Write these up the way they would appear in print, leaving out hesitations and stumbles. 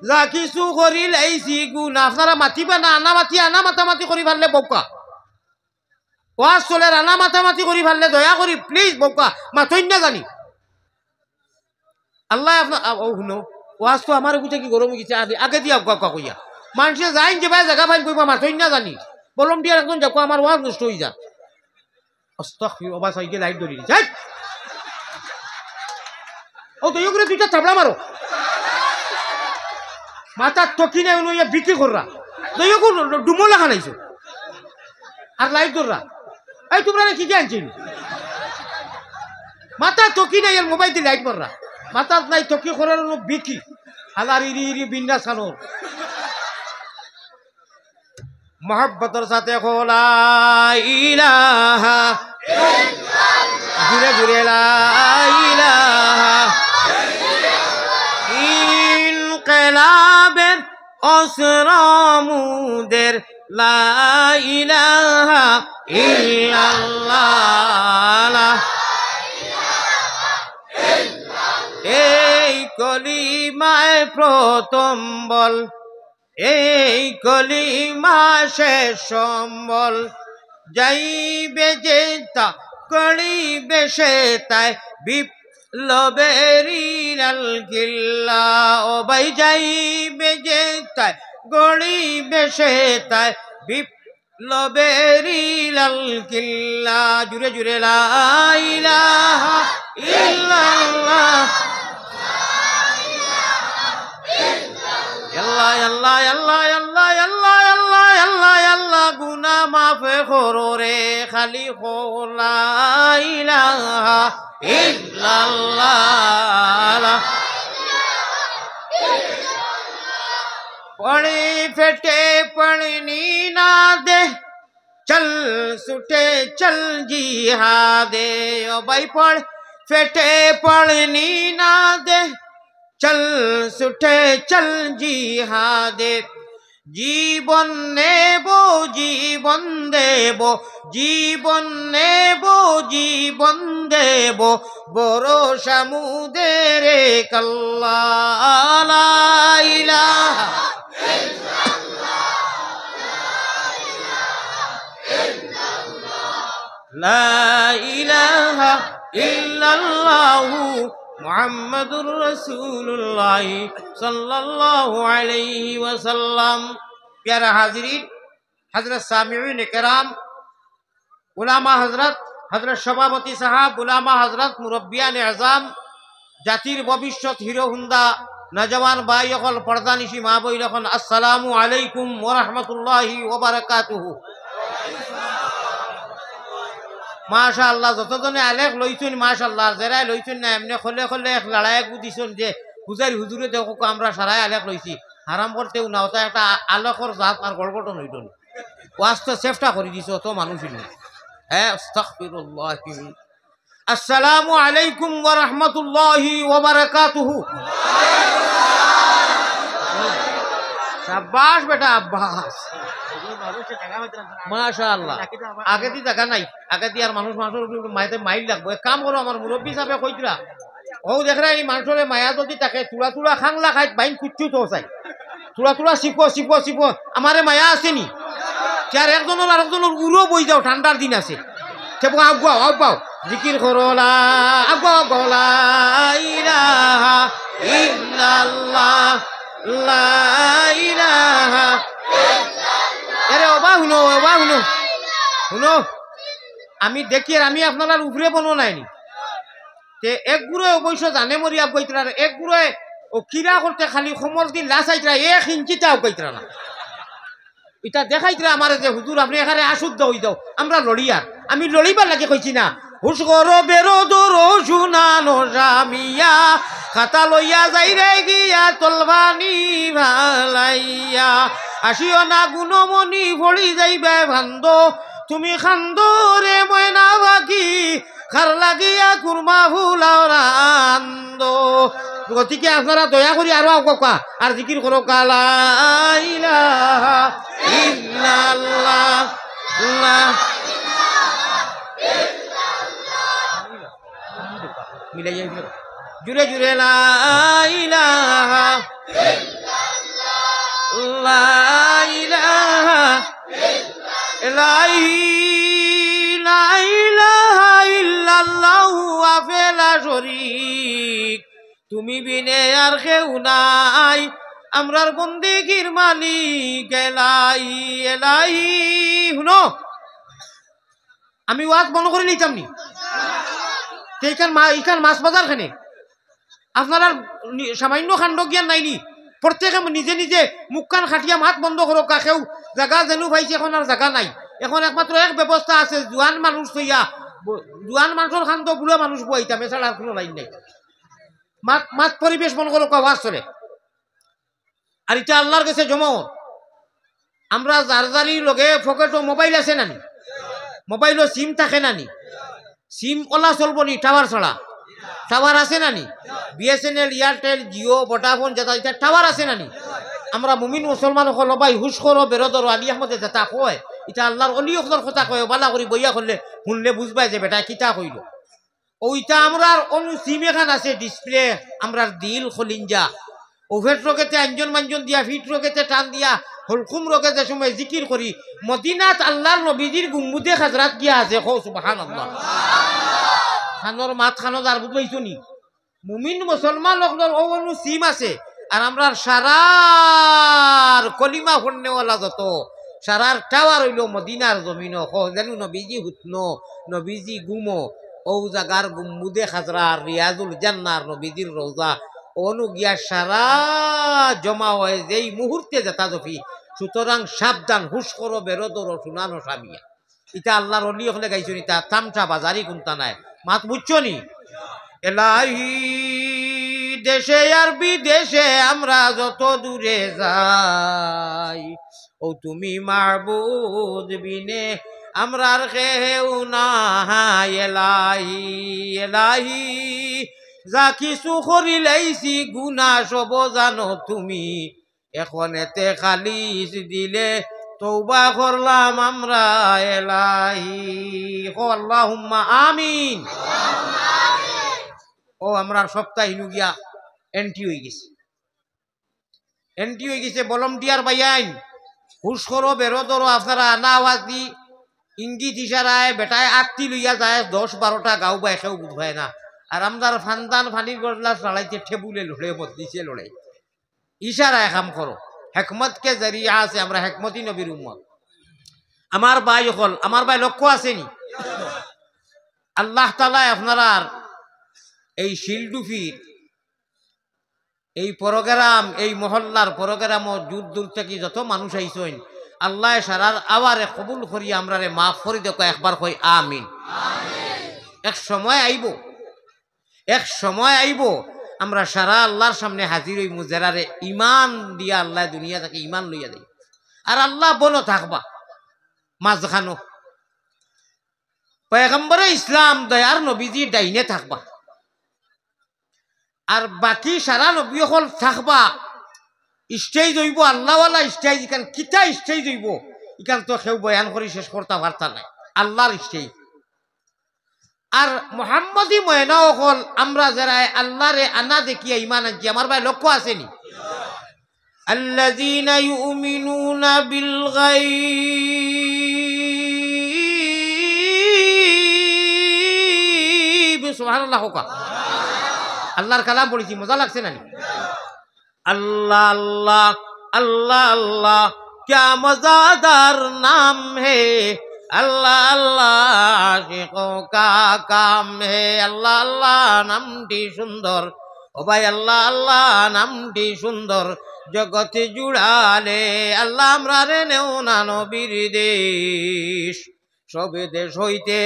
যা কিছু করি লাইছি গুণ আপনারা মাতিবা না আনা মাতামাতি করি পারলে বৌকা ওয়াজ চলে আনা মাতামাতি করি পারলে দয়া করি প্লিজ বৌকা মাথইন না জানি আল্লাহ আপনার ও শুনো ওয়াজ তো আমার বুঝে কি গরম গেছে আগে দিয়া কা কইয়া মানুষে যাইন যে ভাই জায়গা ফাইন কইবা মাথইন না জানি বলম দিয়ে একজন দেখো আমার ওয়াজ নষ্ট হয়ে যা আস্তাগফিরুল্লাহ ওবা সাইকে লাইট ধরি যাই ও তো ইউরে দুইটা চাবড়া মারো মাথা টকিনে লইয়া বিক্রি কররা তো ইউকু ডুমলা খানাইছো আর লাইট ধররা এই তোমরা কি কি আনছিস মাথা টকিনে এর মোবাইল দিয়ে লাইট মাররা মাথা নাই টকি করার বিক্রি হালার ইরি বিন্যাস খানোর মোহাব্বতের সাথে খোলা ইলাহা ঘুরে ঘুরে লা ইলাহা ইনকিলাবের অসরমুদের লা ইলাহা ইল্লাল্লাহ এই কলিমায় প্রথম বল এই কলিমা শেষ সম্বল যাইবে যে তা করিবে সে তাই বিপ্লবেরি লাল কিল্লা ও ভাই যাইবে যে তাই গড়িবে সে তাই বিপ্লবেরি লাল কিল্লা জুড়ে জুড়ে লা ইলাহা ইল্লাল্লাহ আল্লাহ আল্লাহ আল্লাহ আল্লাহ আল্লাহ আল্লাহ আল্লাহ আল্লাহ গুনাহ মাফ করো রে খালি লা ইলাহা ইল্লাল্লাহ পড়ি ফেটে পড়নি না দে চল সুটে চল জিহাদে ও ভাই পড় ফেটে পড়নি না দে চল সুঠে চল জিহাদে জীবন নেব জীবন দেব জীবন নেব জীবন দেব বড় সমুদের কল্লা লা ইলাহা লা ইলাহা ইল্লাল্লাহু মুহাম্মাদুর রাসূলুল্লাহ সাল্লাল্লাহু আলাইহি ওয়াসাল্লাম প্যারা হাজিরিন হযরত সামিঈন کرام উলামা হযরত হযরত সভাপতি সাহেব উলামা হযরত মুরব্বিয়ান আযম জাতির ভবিষ্যৎ হিরো হুন্ডা নওজওয়ান ভাই সকল পর্দানিশী মা বই লখন আসসালামু আলাইকুম ওয়া রাহমাতুল্লাহি ওয়া বারাকাতুহু মাশাআল্লাহ যতজনে আলেখ লইছুন মাশাআল্লাহ যারা লইছুন না এমনি খলে খলে এক লড়াই গুদিছুন যে পূজারি হুজুরে দেখো আমরা সারাই আলেখ লইছি হারাম করতেও না ওটা একটা আলেখর জাত আর গড়গড়ন হইল ওয়াজ তো চেষ্টা করে দিছ তো মানুষ হ্যাঁ আস্তাগফিরুল্লাহ আসসালামু আলাইকুম ওয়া রাহমাতুল্লাহি ওয়া বারাকাতুহু শাবাশ বেটা আব্বাস মাশাআল্লাহ আগে দি জায়গা নাই আগে দি আর মানুষ মানুষের মাইতে মাইল লাগবো এক কাম করো আমার মুরব্বী সাহেব কইতরা ও দেখরা এই মানুষের মায়া যদি তাকে তুলা তুলা খাংলা খাই বাইন কুচ্ছু তো চাই তুলা তুলা শিখো শিখো শিখো আমারে মায়া আসেনি চার একজনের আরেকজনের উড়ো বই যাও ঠান্ডার দিন আছে সেবো আগুয়াও আগুয়াও জিকির করো লা আগুয়াও গলা ইলাহা ইল্লাল্লাহ লা ইলাহা আরে ওবা শুনো শুনো আমি দেখি আর আমি আপনার উপরে বনো নাইনি তে এক গুড়ে অবশ্য জানে মরি আগাইতরা এক গুড়ে ও কিরা করতে খালি সমল দিন লাচাইতরা এক ইঞ্চিটাও কইতরা না এটা দেখাইতরা আমার যে হুজুর আপনি এখানে আশুদ্ধ হই দাও আমরা লড়িয়ার আমি লড়িবার লাগে কইছি না হুশ করো বেরো দরো শুনানো জামিয়া খাতা লইয়া যাই রে গিয়া তলবানি ভালাইয়া আসিও না গুণমণি ভরি যাইবে ভান্দ তুমি খান্দো রে ময়না বাকি খার লাগিয়া কুরমা ফুলাও রান্দ গতিকে আপনারা দয়া করি আরো কা আর জিকির করো কালা ইলাহা ইল্লাল্লাহ মিলাই জুড়ে জুড়ে লা ইলাহা লা ইলাহা লা ইলাহা ইল্লাল্লাহু ওয়াহদাহু লা শারীক তুমি বিনে আর কেউ নাই আমরার বন্দেগীর মালিক এলাহি এলাহি শুনো আমি ওয়াজ মনে করে নিতাম নি এইখান মাছ বাজার খানে আপনারা সামান্য খান্ড জ্ঞান নাইনি প্রত্যেকে নিজে নিজে মুখ কান খাটিয়া মাত বন্ধ করো কাকেও জায়গা যেন পাইছে এখন আর জায়গা নাই এখন একমাত্র এক ব্যবস্থা আছে জোয়ান মানুষ হইয়া জোয়ান মানুষের খান তো বুড়ো মানুষ বইতাম এছাড়া আর কোনো লাইন নাই মাত মাত পরিবেশ মনে করো আওয়াজ চলে আর এটা আল্লাহর কাছে জমাও আমরা যার যারি লগে পকেটও মোবাইল আছে নানি মোবাইলও সিম থাকে নানি সিম ওলা চলব নি টাওয়ার ছাড়া টাওয়ার আছে নানি বিএসএনএল এয়ারটেল জিও ভোডাফোন যেটা এটা টাওয়ার আছে নানি আমরা মুমিন মুসলমান হল ভাই হুশ করো বেরোদর আলী আহমদে যেটা কয় এটা আল্লাহর অলি অখর কথা কয় বালা করি বইয়া করলে শুনলে বুঝবাই যে বেটা কিতা কইল ওইটা আমরা অনু সিম এখান আছে ডিসপ্লে আমরা দিল খলিঞ্জা ওভেট রকেতে আঞ্জন মাঞ্জন দিয়া ফিট রকেতে টান দিয়া হলকুম রকেতে সময় জিকির করি মদিনাত আল্লাহর নবীজির গুম্বুদে হাজরাত গিয়া আছে কও সুবহানাল্লাহ খানোর মাত খানো যার বুঝবাইছো নি মুমিন মুসলমান লোকদের ওনু সিম আছে আর আমরা সারার কলিমা ফন্নেওয়ালা যত সারার টাওয়ার হইল মদিনার জমিন যেন নবীজি হুতনো নবীজি গুমো ও জাগার গুম্বুদে হাজরার রিয়াজুল জান্নার নবীজির রওজা অনু গিয়া সারা জমা হয় যেই মুহূর্তে যেতা জফি সুতরাং সাবধান হুশ করো বেরোদরো শুনানো সামিয়া ইটা আল্লাহর অলি হলে গাইছো নি তা তামসা বাজারি কোনটা নাই মাত বুঝছো নি এলাহি দেশে আর বিদেশে আমরা যত দূরে যাই ও তুমি মাহবুদ বিনে আমরার কেউ নাই এলাহি এলাহি যা কিছু করিলাইছি গুনা সব জানো তুমি এখন এতে খালিস দিলে তওবা করলাম আমরা এলাহি আল্লাহুম্মা আমিন ও আমরা সপ্তাহ হিনু গিয়া এন্ট্রি হয়ে গেছে ভলান্টিয়ার বাইয়াইন হুশ করো বেরোদরো আপনারা আনা আওয়াজ দি ইঙ্গিত ইশারায় বেটায় আটটি লইয়া যায় 10-12টা গাঁও বা একেও বুধ হয় না আর আমদার ফান্দান ফানির গড়লা চালাইতে ঠেবুলে লড়ে বদিছে লড়াই ইশারায় কাম করো হেকমতকে জরিয়া আছে আমরা হেকমতি নবীর উম্মত আমার ভাই হল আমার ভাই লক্ষ্য আসেনি আল্লাহ তাআলা আপনারা এই শিলডুফির এই প্রোগ্রাম এই মহল্লার প্রোগ্রাম দূর দূর থেকে যত মানুষ আইসেন আল্লাহ সারার আওয়ারে কবুল করি আমরারে মাফ করে দেখো একবার কই আমিন এক সময় আইব আমরা সারা আল্লাহর সামনে হাজির হই মুজারারে ইমান দিয়া আল্লাহ দুনিয়া থেকে ইমান লইয়া দেয় আর আল্লাহ বলো থাকবা মাঝখানো পয়গম্বরে ইসলাম দয়ার নবীজি ডাইনে থাকবা আর বাকি সারা নবী হল থাকবা স্টেজ হইব আল্লাহওয়ালা স্টেজ ইখান কিতা স্টেজ হইব ইখান তো কেউ বয়ান করে শেষ করতে পারতা নাই আল্লাহর স্টেজ আর মোহাম্মদী ময়নাও হল আমরা যারা আল্লাহরে আনা দেখিয়া ইমান আনছি আমার ভাই লক্ষ্য আসেনি আল্লাযীনা ইউমিনুনা বিল গায়ব সুবহানাল্লাহ কা আল্লাহর কালাম পড়েছি মজা লাগছে না আল্লাহ আল্লাহ আল্লাহ আল্লাহ क्या मजादार नाम है अल्लाह अल्लाह आशिकों का काम है अल्लाह अल्लाह नामटी सुंदर ओ भाई अल्लाह अल्लाह नामटी सुंदर जगत जुड़ाले अल्लाह আমরারে নেও না নবীর দেশ সবে দেশ হইতে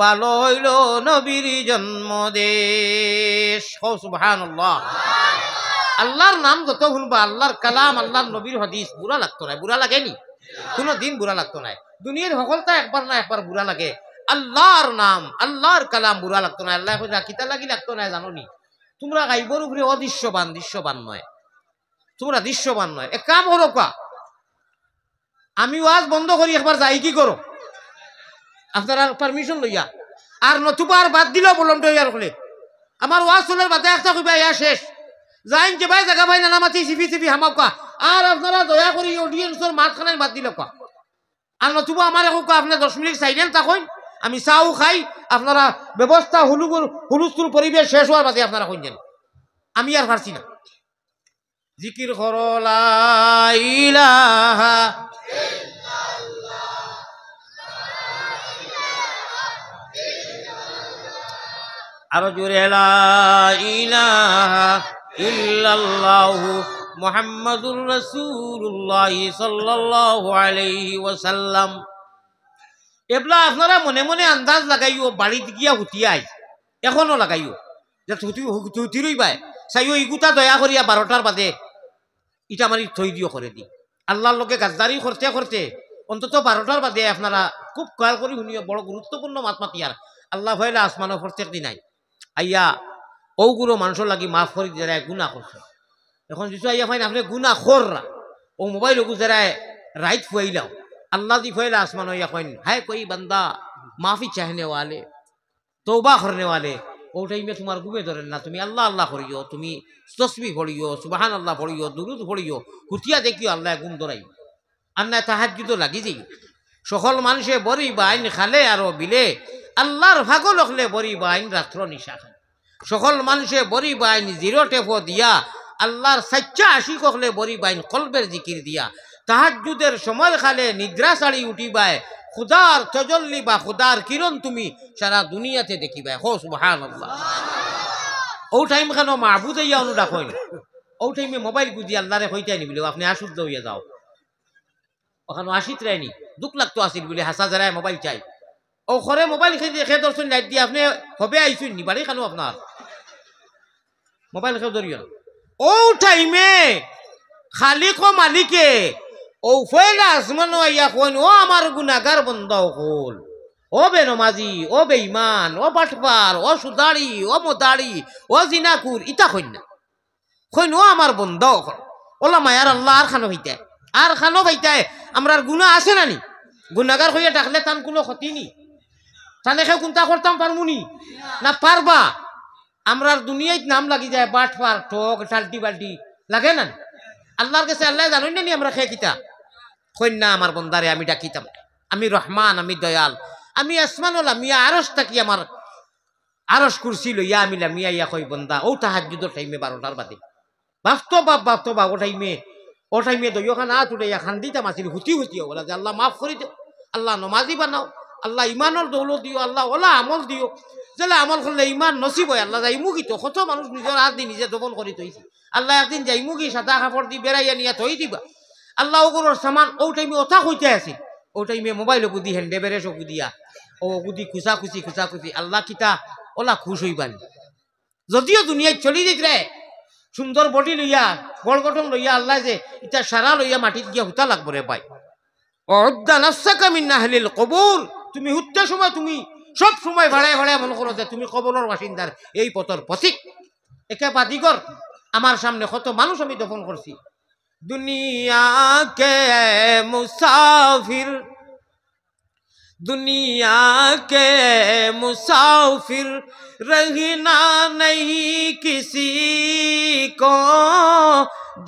ভালো হইল নবীর জন্মদেশ সুবহানাল্লাহ আল্লাহর নাম যত শুনবা আল্লাহর কালাম আল্লাহর নবীর হাদিস বুড়া লাগতো না বুড়া লাগেনি কোনো দিন বুড়া লাগতো না দুনিয়ার সকলটা একবার না একবার বুড়া লাগে আল্লাহর নাম আল্লাহর কালাম বুড়া লাগতো না আল্লাহ কিতা লাগি লাগতো না জানো নি তোমরা গাইবর উপরে দৃশ্যবান নয় তোমরা দৃশ্যবান নয় এক কাম করো কা আমি ওয়াজ বন্ধ করি একবার যাই কি করো আপনারা পারমিশন লইয়া আর নতুবা আর বাদ দিলেও বললাম তো ইয়ার হলে আমার ওয়াজ চলার বাদে একটা কইবা ইয়া শেষ যাইন যে ভাই জায়গা ভাই নানা মাতি সিফি হামাকা আর আপনারা দয়া করি অডিয়েন্সের মাঝখানে বাদ দিলে কোয়া আর নতুবা আমার এখন আপনি 10 মিনিট সাইলেন্ট থাকুন আমি চাও খাই আপনারা ব্যবস্থা হুলুস্থুল পরিবেশ শেষ হওয়ার বাদে আপনারা কইছেন আমি আর পারছি না জিকির করো লা ইলাহা আরো জোরে লা ইলাহা ইল্লাল্লাহু মুহাম্মাদুর রাসূলুল্লাহ সাল্লাল্লাহু আলাইহি ওয়াসাল্লাম এবলা আপনারা মনে মনে আন্দাজ লাগাইও বাড়িতে গিয়া হুতিয়াই এখনো লাগাইও যে হুতি রইবাই চাইও ইগুতা দয়া করিয়া 12টার বাদে ইটা মারি থই দিও করে দি আল্লাহর লোকে গাজদারি করতে করতে অন্তত 12টার বাদে আপনারা খুব খেয়াল করে শুনিও বড় গুরুত্বপূর্ণ মাত মাতিয়ার আল্লাহ ভাইলা আসমানো প্রত্যেক দিন আইয়া ওগুলো মানুষের লাগি মাফ করে যারা গুণা করছে এখন কিছু আইয়া ফাইন আপনি গুণা খররা ও মোবাইল ওগু যারা রাইট ফুয়াইলাও अल्लाह दी फैला आसमान या कोई है कोई बंदा माफी चाहने वाले तौबा करने वाले ओ टाइम में तुम्हारे गुमे धरे ना तुम्हें अल्लाह अल्लाह पढ़ियो तुम्हें तस्बीह पढ़ियो सुबहान अल्लाह पढ़ियो दुरूद पढ़ियो हुतिया देखियो अल्लाह गुम धराई अन्ना ताहाज्जुद লাগি যাই সকল মানুষে বড়ি বাইন খালে আর বিলে আল্লাহর ভাগো লখলে বড়ি বাইন রাত্র নিশা খায় সকল মানুষে বড়ি বাইন জিরো টেপো দিয়া আল্লাহর সচ্চা আশিক হলে বড়ি বাইন কলবের জিকির দিয়া তাহাজ্জুদের সময় খালে নিদ্রা ছাড়ি উঠিবায় খুদার তজল্লি বা খুদার কিরণ তুমি সারা দুনিয়াতে দেখিবাই হো সুবহানাল্লাহ ও টাইম খানো মাহবুদ ইয়া অনু ডাকইন ও টাইমে মোবাইল গুজি আল্লাহরে কইতাই নিবিলো আপনি আশুদ্ধ হইয়া যাও ওখানে আসিত রাইনি দুঃখ লাগতো আসিল বলে হাসা জরায় মোবাইল চাই ও ঘরে মোবাইল খেয়ে দর্শন লাইট দিয়ে আপনি হবে আইসুন নি বাড়ি খানো আপনার মোবাইল খেয়ে ধরিও ও টাইমে খালিক ও মালিকে ও ফয়লা আসমান আইয়া কোন ও আমার গুনাহগার বন্ধ হল ও বেনমাজি ও বেঈমান ও বাটপার ও সুদাড়ি ও মোদাড়ি ও জিনাকুর ইতা কইন না কইন ও আমার বন্ধ হল ওলা মায়ার আল্লাহ আর খানো হইতায় আর খানো হইতায় আমরার গুনাহ আছে না নি গুনাহগার হইয়া ডাকলে তান কোনো ক্ষতি নি তানে কেউ কোনটা করতাম পারমুনি না পারবা আমরার দুনিয়ায় নাম লাগি যায় বাটপার ঠক টাল্টি বাল্টি লাগে না আল্লাহর কাছে আল্লাহ জানেন না নি আমরা খেয়ে কিতা কন্যা আমার বন্দারে আমি ডাকিতাম আমি রহমান আমি দয়াল আমি আসমানুল আমি আরশ থাকি আমার আরশ কুরসি লইয়া আমি লামিয়া ইয়া কই বন্দা ও তাহাজ্জুদের টাইমে 12টার বাদে বাস্তব ও টাইমে দইও খানা তুলে খান দিতাম আসিল হুতি বলা যে আল্লাহ মাফ করে দিও আল্লাহ নমাজি বানাও আল্লাহ ইমানের দৌলত দিও আল্লাহ ওলা আমল দিও যেলা আমল করলে ইমান নসিব হয় আল্লাহ যাইমু কি তো কত মানুষ নিজের হাত দিয়ে নিজে দফন করে তৈছি আল্লাহ একদিন যাইমু কি সাদা কাপড় দিয়ে বেড়াইয়া নিয়ে তৈ দিবা আল্লাহ ওগুলোর সামান ও টাইমে ওথা হইতে আসি ও টাইমে মোবাইল গুদি হ্যান্ডে বেড়ে দিয়া ও গুদি খুশি আল্লাহ কিতা ওলা খুশ হইবানি যদিও দুনিয়ায় চলি দিতে সুন্দর বডি লইয়া গড় গঠন লইয়া আল্লাহ যে ইটা সারা লইয়া মাটিত গিয়া হুতা লাগবো রে পাই অদ্দা নাফসাকা মিন আহলিল কবর তুমি হুত্তে সময় তুমি সব সময় ভাড়ায় মনে করো যে তুমি কবরের বাসিন্দার এই পথর পথিক একে বাদিগর আমার সামনে কত মানুষ আমি দফন করছি दुनिया के मुसाफिर रहना नहीं किसी को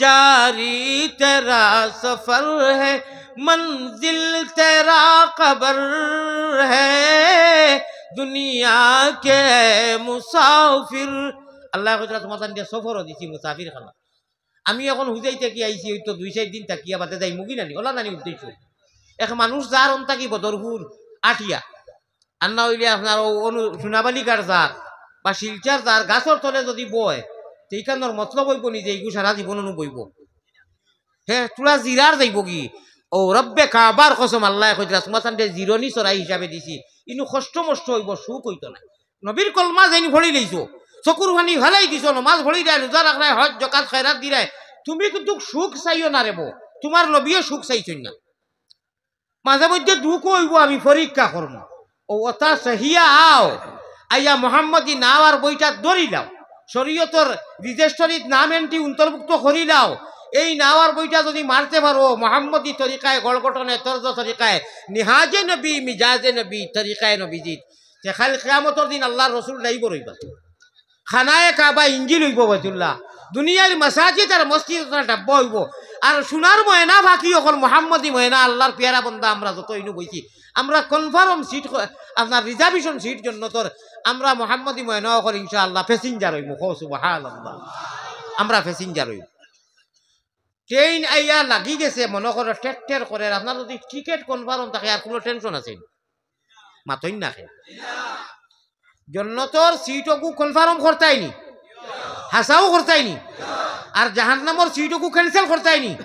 जारी तेरा सफर है मंजिल तेरा कब्र है दुनिया के मुसाफिर अल्लाह को तुम्हारे सफर दिसी मुसाफिर खाना আমি এখন হুজাইতে কি আইছি ওই তো 2-4 দিন তাকিয়া বাদে যাই মুগি নানি ওলা নানি উঠতেইছো এক মানুষ যার অন থাকি বদরপুর আটিয়া আর না হইলে আপনার সোনাবালিকার যার বা শিলচার যার গাছর তলে যদি বয় সেইখানোর মতলব হইব নি যে এইগু সারা জীবন বইব হ্যাঁ তোরা জিরার যাইব কি ও রব্বে কাবার কসম আল্লাহ কইরা সুমাতানতে জিরনি চড়াই হিসাবে দিছি ইনু কষ্ট মষ্ট হইব সুখ হইতো না নবীর কলমা যাইনি ভরি লইছো চকুর পানি ভালাই দিছ নমাজ ভরি দেয় রোজা রাখলাই হজ জকাত খয়রাত দিলাই তুমি কিন্তু সুখ চাইও না রেবো তোমার নবীও সুখ চাইছই না মাঝে মধ্যে দুঃখ হইব আমি পরীক্ষা করব ও ওটা সহিয়া আও আইয়া মোহাম্মদী নাও আর বইটা ধরিলাও শরীয়তর রেজিস্ট্রিত নাম এন্ট্রি অন্তর্ভুক্ত করিলাও এই নাওয়ার বইটা যদি মারতে পারো মোহাম্মদী তরিকায় গড়গঠনে তর্জ তরিকায় নিহাজে নবী মিজাজে নবী তরিকায় নবীজিৎ যে খালি কিয়ামতের দিন আল্লাহর রাসূল লাইব রইবা খানায় কাবা ইঞ্জিল হইব বাইতুল্লাহ দুনিয়ার মাসাজিদ আর মসজিদ ডাব্বা হইব আর সোনার ময়না বাকি অকল মোহাম্মদী ময়না আল্লাহর পেয়ারা বন্ধা আমরা যত ইনু বইছি আমরা কনফার্ম সিট আপনার রিজার্ভেশন সিট জন্য তোর আমরা মোহাম্মদী ময়না অকল ইনশাআল্লাহ প্যাসেঞ্জার হইব সুবহানাল্লাহ আমরা প্যাসেঞ্জার হইব ট্রেন আইয়া লাগি গেছে মনে করো টেক করে আপনার যদি টিকিট কনফার্ম থাকে আর কোনো টেনশন আছে মাতই না জন্নতর সিটকু কনফার্ম করতাইনি হাসাও করতাইনি আর জাহান্নামর सीटों को कैंसिल करता ही नहीं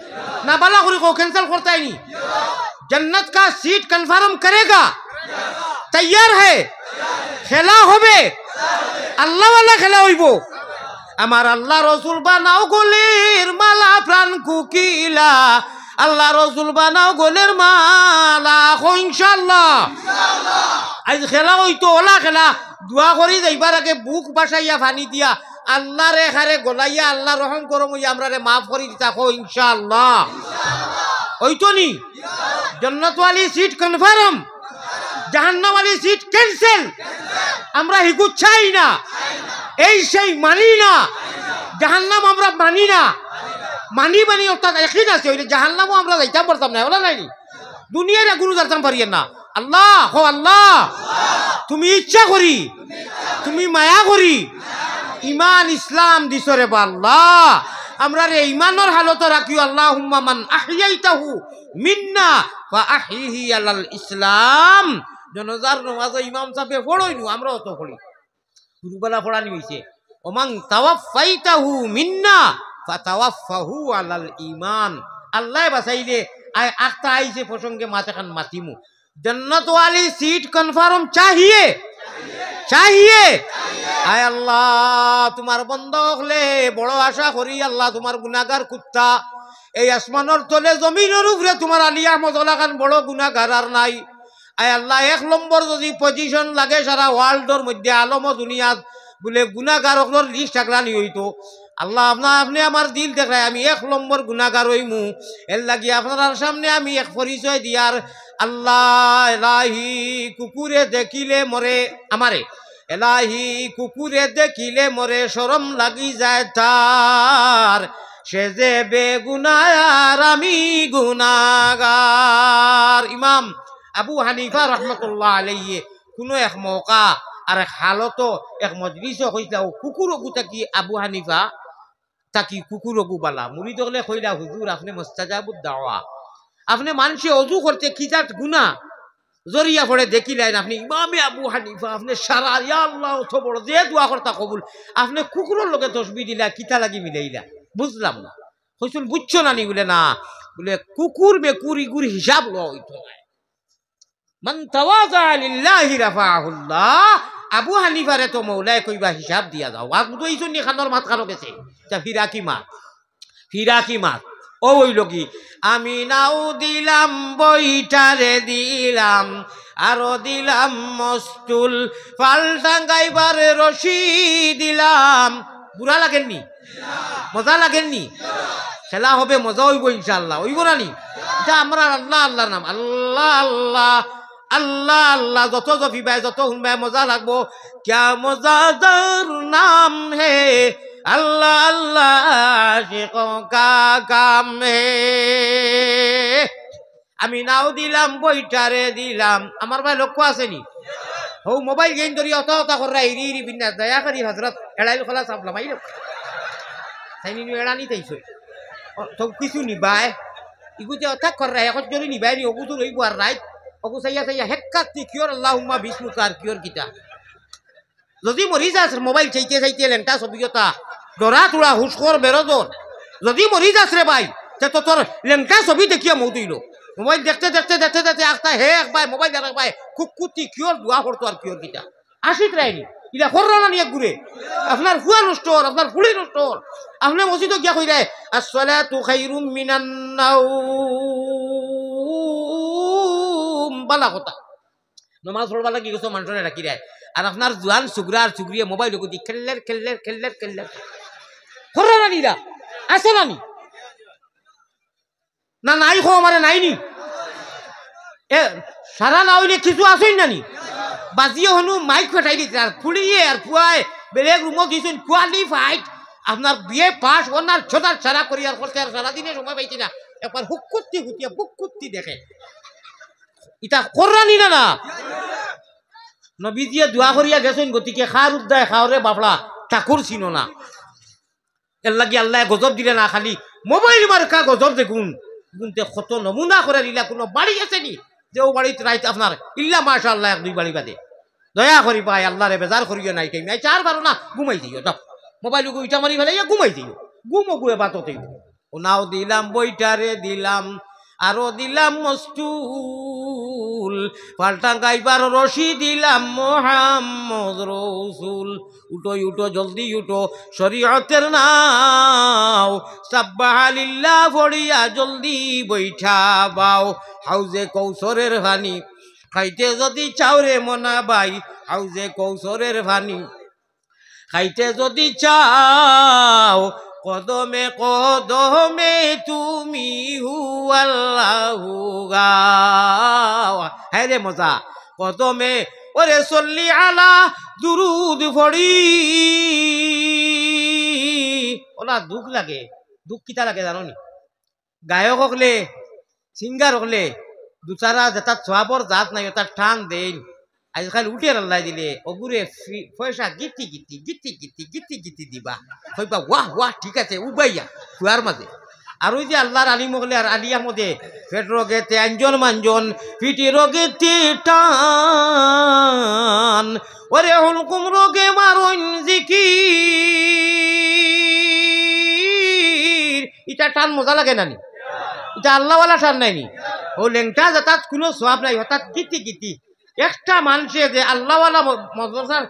ना बालाखुरी को कैंसिल करता ही नहीं जन्नत का सीट कंफर्म करेगा तैयार है खेला होबे अल्लाह वाला खेला होइबो আমার আল্লাহ রাসূল বানাও গলের মালা প্রাণ কুকিলা আল্লাহ রাসূল বানাও গলের মালা ইনশাআল্লাহ আজ খেলা হইতো ওলা খেলা দোয়া করি যাইবার আগে বুক বাসাইয়া পানি দিয়া আল্লাহ রে খারে গলাইয়া আল্লাহ রহম করম আমরা রে মাফ করি দিতা কো ইনশাআল্লাহ হইতো নি জান্নাত ওয়ালি সিট কনফার্ম জাহান্নাম ওয়ালি সিট ক্যান্সেল আমরা হিকু চাই না এই সেই মানি না জাহান্নাম আমরা মানি না মানি অর্থাৎ একই আছে ওই জাহান্নামও আমরা যাইতাম পারতাম না ওলা নাই দুনিয়ার গুরু যাইতাম পারিয়েন না আল্লাহ হো আল্লাহ তুমি ইচ্ছা করি তুমি মায়া করি ইমান ইসলাম দিছরে বা আল্লাহ আমরা রে ইমানের হালত রাখিও আল্লাহুম্মা মান আহইয়াইতাহু মিন্না ফা আহইহি আলাল ইসলাম জনজার নামাজ ইমাম সাহেব পড়ইনু আমরাও তো পড়ি গুরুবালা পড়ানি হইছে ওমান তাওয়াফাইতাহু মিন্না ফা তাওয়াফাহু আলাল ঈমান আল্লাহ বাসাইলে আই আখতা আইছে প্রসঙ্গে মাথাখান মাতিমু जन्नत वाली सीट कन्फर्म चाहिए चाहिए आय अल्लाह तुम्हार बंदा हले बड़ आशा करी अल्लाह तुम्हार गुनाहगार कुत्ता এই আসমানের তলে জমিনের উপরে তোমার আলিয়া মজলা খান বড় গুনাহগার আর নাই আয় আল্লাহ এক নম্বর যদি পজিশন লাগে সারা ওয়ার্ল্ডের মধ্যে আলম দুনিয়াত বলে গুনাহগার ওগুলোর লিস্ট থাকলানি হইতো আল্লাহ আপনি আমার দিল দেখায় আমি এক নম্বর গুনাহগার হইমু এর লাগি আপনার সামনে আমি এক পরিচয় দিয়ার আল্লাহ এলাহি কুকুরে দেখিলে মরে আমারে এলাহি কুকুরে দেখিলে মরে শরম লাগি যায় তার সে যে বেগুনার আমি গুনাহগার ইমাম আবু হানিফা রহমতুল্লাহ আলাইহি কোনো এক মৌকা আর এক হালত এক মজলিসও কইলা কুকুরকু তাকি আবু হানিফা তাকি কুকুরকু বালা মুরিদ হলে কইলা হুজুর আপনি মুস্তাজাবুদ দাওয়া আপনি মানুষে অজু করতে কিজাত গুনা জরিয়া পড়ে দেখিলেন আপনি ইমামে আবু হানিফা আপনি সারা ইয়া আল্লাহ তো বড় যে দোয়া করতা কবুল আপনি কুকুরের লগে তসবিহ দিলা কিতা লাগি মিলাইলা বুঝলাম না কইছুন বুঝছো না নি বলে না বলে কুকুর মেকুর ইগুর হিসাব লওয়া হইতো না মান তাওয়াজা লিল্লাহি রাফাহুল্লাহ আবু হানিফারে তো মৌলায় কইবা হিসাব দিয়া দাও আর তো এইজন নি খানোর মাত খানো গেছে তা ফিরাকি মাত ও হইল কি আমি নাও দিলাম বইটারে দিলাম আরো দিলাম মস্তুল ফাল টাঙ্গাইবারে রশি দিলাম বুড়া লাগেননি মজা লাগেননি খেলা হবে মজা হইব ইনশাআল্লাহ হইব না নি এটা আমরা আল্লাহ আল্লাহর নাম আল্লাহ আল্লাহ আল্লাহ আল্লাহ যত জফিবাই যত শুনবাই মজা লাগবো ক্যা মজাদার নাম হে अल्लाह अल्लाह आशिकों का काम है আমি নাও দিলাম বইটারে দিলাম আমার ভাই লক্ষ্য আসেনি হো মোবাইল গেইন ধরি অত করে ইরি বিন্যাস দয়া করি হযরত এড়াইল খোলা সাবলাম আইলো তাইনি এড়ানি তাইছো তো কিছু নিবাই ইগুতে অত করে এখন জরি নিবাই নি ওগু তো রইব আর রাইট ওগু সাইয়া হেক্কাতি কিওর আল্লাহুম্মা বিসমুকার কিওর কিতা যদি মরি যাস মোবাইল চাইতে লেংটা ছবিটা দরা তোরা হুশকর বেরোদর যদি মরি যাস রে ভাই তে তো তোর লেংটা ছবি দেখিয়া মৌ দিল মোবাইল দেখতে আখতা হে এক ভাই মোবাইল দেখ ভাই কুকুতি কিওর দোয়া করতো আর কিওর কিটা আসিত রাইনি ইলা খররা নিয়ে ঘুরে আপনার ফুয়া নষ্ট আপনার ফুলি নষ্ট আপনি মসজিদ গিয়া কই রে আসসালাতু খায়রুম মিনান নাওম বালা কথা নমাজ পড়বা লাগি কিছু মানুষরে রাখি রায় আর আপনার জোয়ান সুগরা আর সুগরিয়ে মোবাইল দি খেললের খররা নানিরা আছে নানি না নাই খো আমারে নাইনি এ সারা না হইলে কিছু আসেই নানি বাজিয়ে হনু মাইক ফেটাই দিতে আর ফুলিয়ে আর ফুয়ায় বেলেগ রুমত দিয়েছেন কোয়ালিফাইড আপনার বিয়ে পাশ ওনার ছোটার সারা করিয়ার করতে আর সারাদিনে সময় পাইছি না একবার হুকুত্তি হুতিয়া বুকুত্তি দেখে ইটা কররানি না না নবীজিয়ে দোয়া করিয়া গেছেন গতিকে খার উদ্দায় খাওয়ারে বাপড়া ঠাকুর ছিল না এর লাগি আল্লাহ গজব দিলে না খালি মোবাইল মার্কা গজব দেখুন গুনতে কত নমুনা করে দিলা কোনো বাড়ি আছে নি যে ও বাড়িতে রাইতে আপনার ইল্লা মাশা আল্লাহ এক দুই বাড়ি বাদে দয়া করি পাই আল্লাহ রে বেজার করিও নাই টাইম নাই চার বারো না ঘুমাই দিও দাও মোবাইল ইটা মারি ফেলে ঘুমাই দিও ঘুমো গুয়ে বাততে ও নাও দিলাম বইটারে দিলাম আরো দিলাম মস্তুল পাল্টা গাইবার রশি দিলাম মোহাম্মদ রসুল উঠো উঠো জলদি উঠো শরীয়তের নাও সাব্বাহালিল্লাহ পড়িয়া জলদি বৈঠা বাও হাউজে কৌশরের ভানি খাইতে যদি চাওরে মনা বাই হাউজে কৌশরের ভানি খাইতে যদি চাও কদমে কদমে তুমি হুয়াল্লাহু গাও হ্যাঁ রে মজা কদমে ওরে সল্লি আলা দুরুদ পড়ি ওলা দুঃখ লাগে দুঃখ কিতা লাগে জানো নি গায়ক হকলে সিঙ্গার হকলে দুচারা যেটা সোয়াবর জাত নাই ওটা টান দেন আজকাল উঠে আল্লাহ দিলে ওগুরে পয়সা Giti Giti Giti Giti Giti Giti দিবা কইবা ওয়াহ ওয়াহ ঠিক আছে উবাইয়া কুয়ার মাঝে আর ওই যে আল্লাহর আলী মহলে আর আলিয়ার মধ্যে পেট রোগেতে আঞ্জন মাঞ্জন পিটি রোগেতে টান ওরে হুলকুম রোগে মারুন জিকির এটা টান মজা লাগে নানি এটা আল্লাহওয়ালা টান নাইনি ও লেংটা যাতাত কোনো সোয়াব নাই হঠাৎ গিতি গিতি একটা মানুষে যে আল্লাহওয়ালা মাদ্রাসার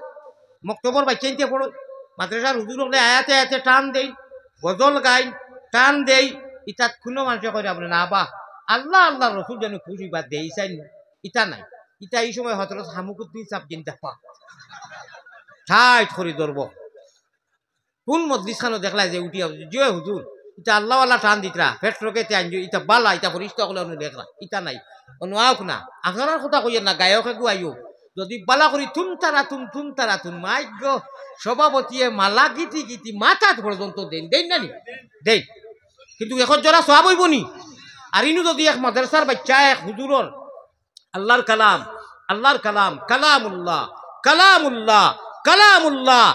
মক্তবর বাচ্চাইতে পড়ো মাদ্রাসার হুজুর হলে আয়াতে আয়াতে টান দেই গজল গাই টান দেই ইটাত কোনো মানুষে কই আপনি না বা আল্লাহ আল্লাহ রসুল যেন খুশি বা দেই চাই ইটা নাই ইটা এই সময় হজরত হামুকুদ্দিন সাহেব চিন্তা পা ঠাইট করে ধরব কোন মজলিস খানো দেখলাই যে উঠি যে হুজুর ইটা আল্লাহওয়ালা টান দিতরা পেট রোগেতে আনজো ইটা বালা ইটা পরিষ্ঠ হলে দেখলা ইটা নাই নোয়াওক না আপনার কথা কইয়েন না গায়কে গুয়াইও যদি বালা করি তুম তারা তুম মাইগ সভাপতিয়ে মালা গীতি গীতি মাথা পর্যন্ত দেন দেন না নি দেন কিন্তু এখন যারা সব হইব নি আর ইনু যদি এক মাদ্রাসার বাচ্চা এক হুজুরর আল্লাহর কালাম কালামুল্লাহ কালামুল্লাহ কালামুল্লাহ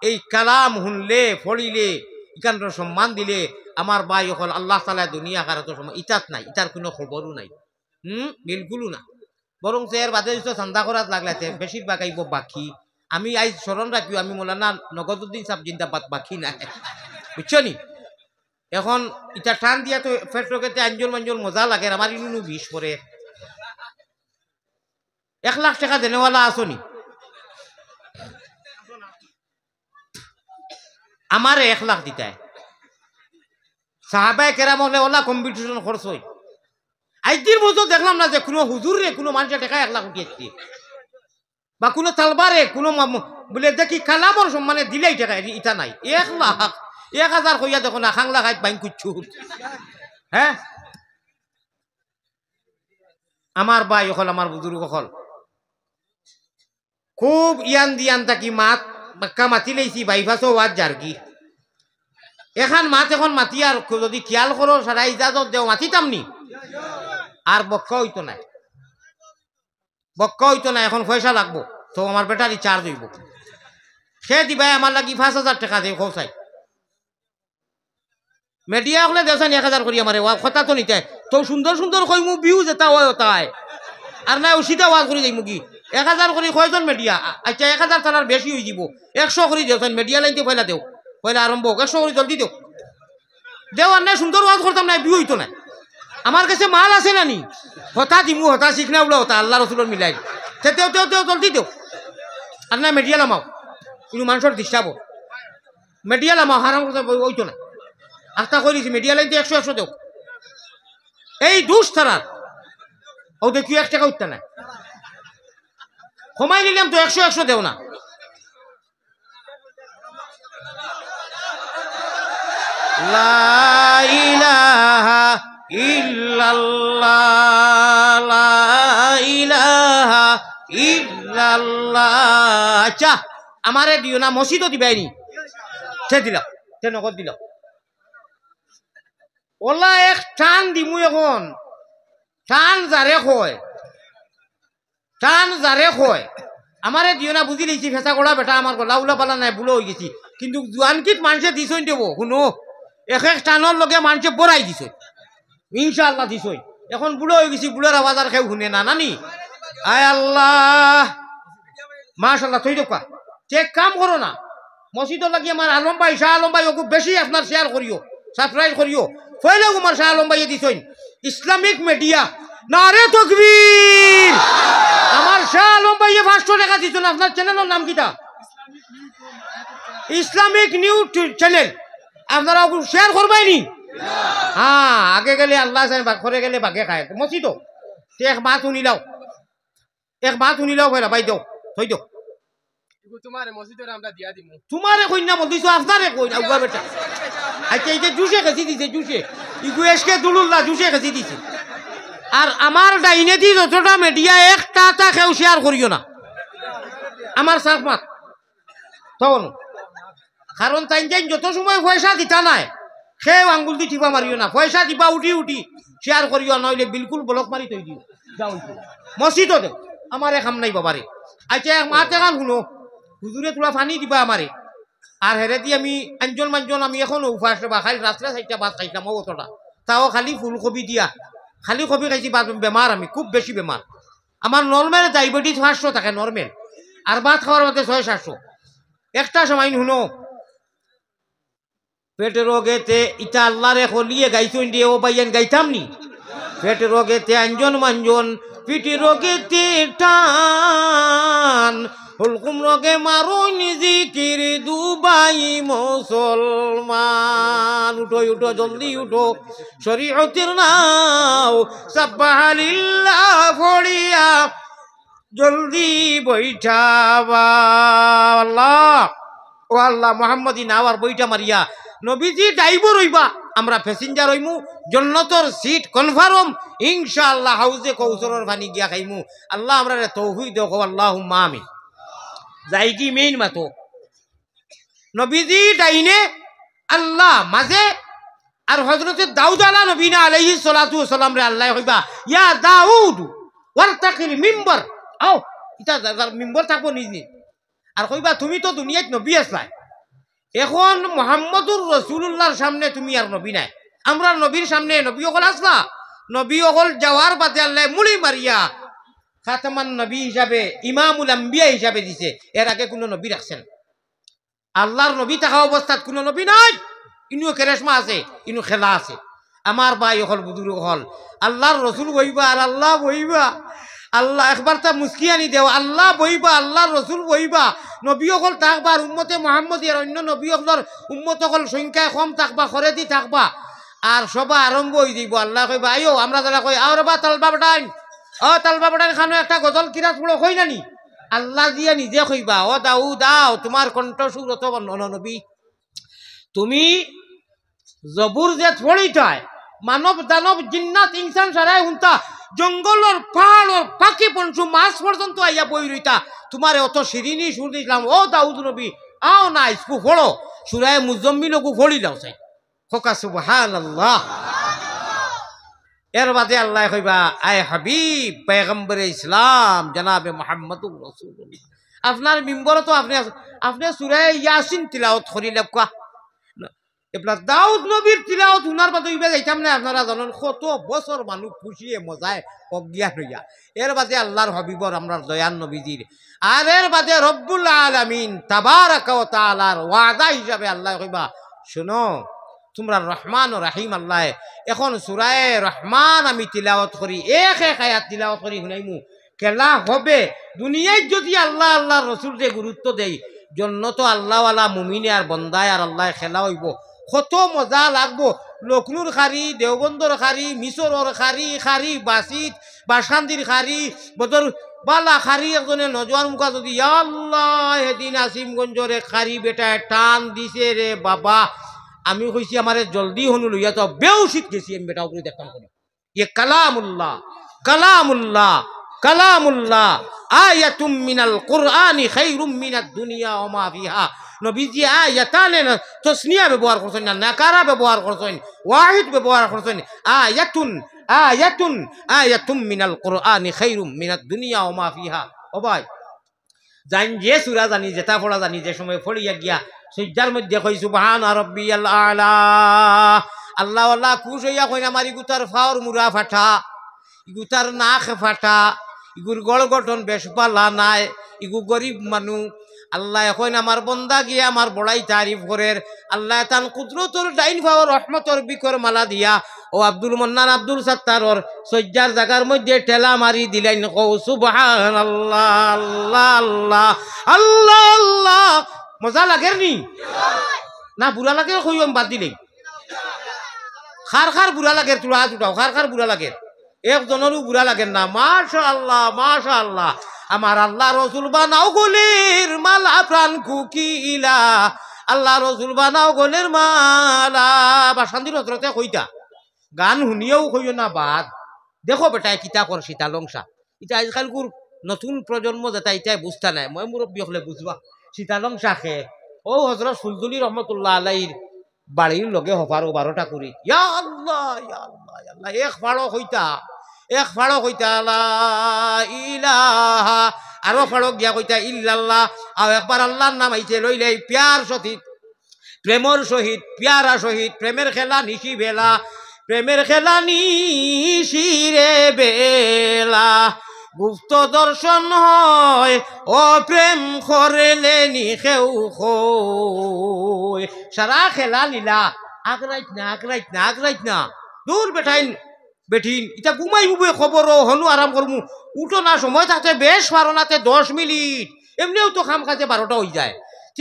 এই কালাম শুনলে পড়িলে ইকানটার সম্মান দিলে আমার ভাই হল আল্লাহ তাআলা দুনিয়া কারাতো সময় ইতাত নাই ইতার কোনো খবরও নাই বিলকুলও না বরং এর বাদে চান্দা করাত লাগলাতে বেশিরভাগ আইব বাকি আমি আজ স্মরণ রাখিও আমি মৌলানা নগদুদ্দিন সাহেব জিন্দাবাদ বাকি নাই বুঝছো নি এখন ইটা টান দিয়া তো ফেটরকেতে আঞ্জল মাঞ্জল মজা লাগে আমার ইনু বিষ পরে 1 লাখ টাকা দেনেওয়ালা আসনি আমারে 1 লাখ দিতে সাহাবায়ে কেরাম হলে ওলা কম্পিটিশন খরচ হয় আজকের বছর দেখলাম না যে কোনো হুজুরে কোনো মানুষের টাকা 1 লাখ উঠিয়েছে বা কোনো তালবারে কোনো বলে দেখি কালামর সম্মানে দিলেই টাকা ইটা নাই 1 লাখ 1000 কইয়া দেখো না খাংলা খাইত বাইন কুচ্ছু হ্যাঁ আমার ভাই হল আমার বুজুর্গ হল খুব ইয়ান দিয়ান থাকি মাত বাক্কা মাতি লাইছি বাইফাসও ওয়াজ জারগি এখন মাত এখন মাতি আর যদি খেয়াল করো সারা ইজাজত দেও মাতিতাম নি আর বক্কা হইতো না এখন পয়সা লাগবো তো আমার ব্যাটারি চার্জ হইব সে দিবাই আমার লাগি 5000 টাকা দেয় খোসাই মিডিয়া হলে দেওসান 1000 করি আমার কথা তো নিতে তো সুন্দর সুন্দর কই মু ভিউ যেটা হয় তাই আর না উচিত আওয়াজ করে যাই মুগি 1000 করি কয়জন মিডিয়া আচ্ছা 1000 টাকার বেশি হয়ে যাব 100 করি দেওসান মিডিয়া লাইনতে পয়লা দেও পয়লা আরম্ভ 100 করি জলদি দেও আর না সুন্দর আওয়াজ করতাম না ভিউ হইতো না আমার কাছে মাল আছে না নি হতা দিমু হতা শিখনা বলে হতা আল্লাহ রসুলের মিলাই তেও জলদি দেও আর না মিডিয়া লামাও কিন্তু মানুষের ডিস্টার্ব মিডিয়া লামাও হারাম কথা হইতো না আস্তা করেছি মিডিয়া লাইনতে 100 দেও এই দুষ তারার ও দেখি 1 টাকা উঠতে না কমাই নিলাম তো 100 দেও না লা ইলাহা ইল্লাল্লাহ লা ইলাহা ইল্লাল্লাহ আচ্ছা আমারে দিও না মসজিদও দিবাইনি সে দিলাম তে নগদ দিল ওলা এক টান দিমু এখন টান যারে কয় আমারে দিও না বুঝি লইছি ফেসা করা বেটা আমার গলা উলা পালা নাই বুলো হয়ে গেছি কিন্তু জুয়ানকিত মানুষে দিছই দেব শুনো এক টানোর লগে মানুষে বড়াই দিছ ইনশাআল্লাহ দিছই এখন বুলো হয়ে গেছি বুলোর আওয়াজ আর কেউ শুনে না নানি আয় আল্লাহ মাশাআল্লাহ থই দোকা চেক কাম করো না মসজিদর লাগি আমার আলম ভাই শাহ আলম ভাই খুব বেশি আপনার শেয়ার করিও সাবস্ক্রাইব করিও ফয়লা কুমার শাহ আলম ভাই দিছই ইসলামিক মিডিয়া নারে তাকবীর আমার শাহ আলম ভাই 500 টাকা দিছেন আপনার চ্যানেলের নাম কিটা ইসলামিক নিউজ চ্যানেল আপনারা শেয়ার করবেননি হ্যাঁ আগে গেলে আল্লাহ করে গেলে বাগে খায় মসজিদ এক মাছ শুনিলাও ভাই দাও থই দাও তোমারে কই না বলছো আপনারে কই না বেটা আচ্ছা এই যে জুসে খেছি দিছে জুসে ইগু এসকে দুলুল্লাহ জুসে খেছি দিছে আর আমার ডাইনে দি যতটা মিডিয়া একটা তা কেউ শেয়ার করিও না আমার সাফ মাত তখন কারণ তাই যত সময় পয়সা দিতা নাই সেও আঙ্গুল দি টিপা মারিও না পয়সা দিবা উঠি শেয়ার করিও নইলে বিলকুল ব্লক মারি তৈ দিও যাও মসজিদ দেও আমার কাম নাই বাবারে আচ্ছা এক মাতে গান শুনো হুজুরে তোলা পানি দিবা আমারে আর হেরে দি আমি আঞ্জন আমি এখন উপাস বা খালি রাত্রে 4টা ভাত খাইতাম অতটা তাও খালি ফুলকপি দিয়া খালি কপি খাইছি বেমার আমি খুব বেশি বেমার আমার নর্মেল ডায়াবেটিস 500 থাকে নর্মেল আর ভাত খাওয়ার মধ্যে 600-700 একটা সময় শুনো পেটের রোগেতে ইটা আল্লাহরে হলিয়ে গাইছুন দিয়ে ও বাইয়ান গাইতাম নি পেটের রোগেতে আঞ্জন মাঞ্জন পিটি রোগেতে টান হুলকুম রোগে মারুন জিকির দুবাই মুসলমান উঠো জলদি উঠো শরীয়তের নাও সাবহানাল্লাহ ফড়িয়া জলদি বৈঠাবা আল্লাহ ও আল্লাহ মুহাম্মদি নাওয়ার বইটা মারিয়া নবীজি ড্রাইভার হইবা আমরা প্যাসেঞ্জার হইমু জান্নাতের সিট কনফার্ম ইনশাআল্লাহ হাউজে কৌসরের পানি গিয়া খাইমু আল্লাহ আমরা তৌফিক দাও আল্লাহুম্মা আমিন যাই কি মেইন মাতো নবীজি ডাইনে আল্লাহ মাঝে আর হযরত দাউদ আলাইহিস সালাতু ওয়াস সালাম রে আল্লাহ কইবা ইয়া দাউদ ওয়ারতাকিল মিম্বার আও এটা মিম্বার থাকবো নিজে আর কইবা তুমি তো দুনিয়াত নবী আসলা এখন মুহাম্মদুর রাসূলুল্লাহর সামনে তুমি আর নবী নাই আমরা নবীর সামনে নবী হল আসলা নবী হল যাওয়ার বাদে আল্লাহ মুলি মারিয়া খাতামান নবী হিসাবে ইমামুল আম্বিয়া হিসাবে দিছে এর আগে কোনো নবী রাখছেন আল্লাহর নবী থাকা অবস্থাত কোনো নবী নাই ইনু কেরেশমা আছে ইনু খেলা আছে আমার ভাই হল বুজুর্গ হল আল্লাহর রসুল বইবা আর আল্লাহ বইবা আল্লাহ একবার তা মুস্কি আনি দেও আল্লাহ বইবা আল্লাহর রসুল বইবা নবী হল থাকবা আর উম্মতে মুহাম্মদ আর অন্য নবী হলর উম্মত হল সংখ্যায় কম থাকবা খরে দি থাকবা আর সবা আরম্ভ হয়ে দিব আল্লাহ কইবা আইও আমরা যারা কই আর বা তালবা বাটাইন ও তালবা বাটাইন খানো একটা গজল কিরাত পুরো কই নানি আল্লাহ দিয়া নিজে কইবা ও দাউদ দাও তোমার কণ্ঠ সুর অত নবী তুমি জবুর যে পড়িটায় মানব দানব জিন্নাত ইনসান সারাই উনতা জঙ্গলর পাহাড়র পাখি পঞ্চু মাছ পর্যন্ত আইয়া বই রইতা তোমার অত শিরিনি সুর দিলাম ও দাউদ নবী আও না ইসকু ফড়ো সুরায় মুজাম্মিলকু ফড়ি দাও চাই খোকা সুবহানাল্লাহ এর বাদে আল্লাহ কইবা আয় হাবিব পয়গম্বরে ইসলাম জনাবে মুহাম্মদুর রাসূলুল্লাহ আপনার মিম্বর তো আপনি সুরায় ইয়াসিন তিলাওয়াত করিলে কা এবার দাউদ নবীর তিলাওয়াত উনার বাদে ইবা যাইতাম না আপনারা জানেন কত বছর মানুষ খুশিয়ে মজায় অজ্ঞান হইয়া এর বাদে আল্লাহর হাবিবর আমরা দয়ান নবীজির আর এর বাদে রব্বুল আলামিন তাবারাকা ওয়া তাআলার ওয়াদা হিসাবে আল্লাহ কইবা শুনো তোমরা রহমান ও রাহিম আল্লাহ এখন সূরায়ে রহমান আমি তিলাওয়াত করি এক আয়াত তিলাওয়াত করি শুনাইমু খেলা হবে দুনিয়ায় যদি আল্লাহ আল্লাহর রাসূলকে গুরুত্ব দেই জন্নত আল্লাহওয়ালা মুমিনে আর বন্দায় আর আল্লাহ খেলা হইব কত মজা লাগবো লখনুর খারি দেওবন্দর খারি মিশরের খারি বাসিত বাসান্দির খারি বদর বালা খারি একজনে নজওয়ান মুখা যদি আল্লাহ এদিন আসিমগঞ্জের খারি বেটায় টান দিছে রে বাবা আমি কইছি আমারে জলদি হনু লইয়া তো বেউশিত গেছি আমি বেটা উপরে দেখতাম করি ইয়ে কালামুল্লাহ আয়াতুম মিনাল কুরআনি খায়রুম মিনাদ দুনিয়া ওয়া মা ফিহা নবীজি আয়াতানে তসনিয়া ব্যবহার করছেন না নাকারা ব্যবহার করছেন ওয়াহিদ ব্যবহার করছেন আয়াতুন আয়াতুন আয়াতুম মিনাল কুরআনি খায়রুম মিনাদ দুনিয়া ওয়া মা ফিহা। ও ভাই জান যে সূরা জানি যেটা পড়া জানি যে সময় পড়িয়া গিয়া সিজদার মধ্যে কই সুবহানা রাব্বিয়াল আলা আল্লাহ আল্লাহ খুশ হইয়া কই না মারি গুতার ফাওর মুরা ফাটা ইগুতার নাক ফাটা ইগুর গড় গঠন বেশ পালা নাই ইগু গরিব মানুষ আল্লাহ এখন আমার বন্দা গিয়ে আমার বড়াই তারিফ করের আল্লাহ তান কুদরতর ডাইন ফাওর রহমতর বিকর মালা দিয়া ও আব্দুল মন্নান আব্দুল সাত্তারর সজ্জার জায়গার মধ্যে ঠেলা মারি দিলেন কও সুবহানাল্লাহ আল্লাহ আল্লাহ আল্লাহ আল্লাহ। মজা লাগের নি না বুড়া লাগে কইম বাদ দিলে খার খার বুড়া লাগে তুলা হাত উঠাও খার খার বুড়া লাগে একজনেরও বুড়া লাগে না। মাশাআল্লাহ মাশাআল্লাহ আমার আল্লাহ রসুল বানাও গলির মালা প্রাণ কুকিলা আল্লাহ রসুল বানাও গলির মালা বা শান্তির হজরতে কইতা গান শুনিয়েও কইও না বাদ দেখো বেটায় কিতা কর সীতা লংসা এটা আজকালকুর নতুন প্রজন্ম যেটা এটাই বুঝতা নাই মই মুরব্বী হলে বুঝবা সীতা লংসা খে ও হজরত ফুলতুলি রহমতুল্লাহ আলাইর বাড়ির লগে হফারো 12টা করি ইয়া আল্লাহ ইয়া আল্লাহ ইয়া আল্লাহ এক ফাড়ো কইতা লা ইলাহা আরো ফাড়ো গিয়া কইতা ইল্লাল্লাহ আর একবার আল্লাহর নাম আইছে লইলে প্যার সহিত প্রেমর সহিত প্যারা সহিত প্রেমের খেলা নিশি বেলা প্রেমের খেলা নিশিরে বেলা গুপ্ত দর্শন হয় ও প্রেম করলে নিখেউ সারা খেলা লীলা আগরাইত না দূর বেঠিন এটা ঘুমাই বুবে খবর হনু আরাম করমু উঠো না সময় থাকতে বেশ পারো নাতে 10 মিনিট এমনিও তো খাম খাতে 12টা হয়ে যায়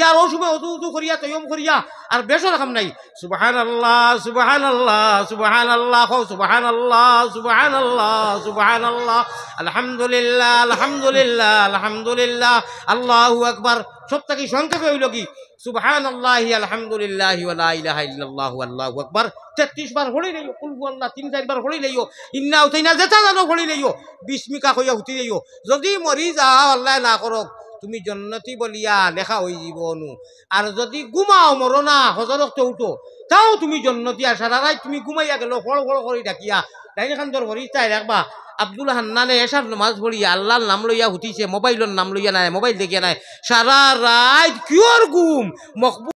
আর ও সময় অজু করিয়া তৈম করিয়া আর বেশর খাম নাই সুবহানাল্লাহ সুবহানাল্লাহ সুবহানাল্লাহ সুবহানাল্লাহ সুবহানাল্লাহ সুবহানাল্লাহ আলহামদুলিল্লাহ আলহামদুলিল্লাহ আলহামদুলিল্লাহ আল্লাহু আকবার সবটাকে সংক্ষেপে হইল কি সুবহানাল্লাহি আলহামদুলিল্লাহি ওয়া লা ইলাহা ইল্লাল্লাহু আল্লাহু আকবার 33 বার পড়ি লইও কুল আল্লাহ 3-4 বার পড়ি লইও ইন্না উতাইনা যেটা জানো পড়ি লইও বিসমিকা কইয়া উঠি লইও যদি মরি যাও আল্লাহ না করক তুমি জন্নতি বলিয়া লেখা হয়ে যাব অনু আর যদি ঘুমাও মরো না হজরত উঠো তাও তুমি জন্নতি আর সারা রাত তুমি ঘুমাইয়া গেল ফড় ফড় করে ডাকিয়া ডাইনি খান্দর ভরি তাই রাখবা আব্দুল হান্নানে এসার নামাজ পড়িয়া আল্লাহর নাম লইয়া উঠিছে মোবাইলের নাম লইয়া নাই মোবাইল দেখিয়া নাই সারা রাত কিয়র ঘুম মকবুল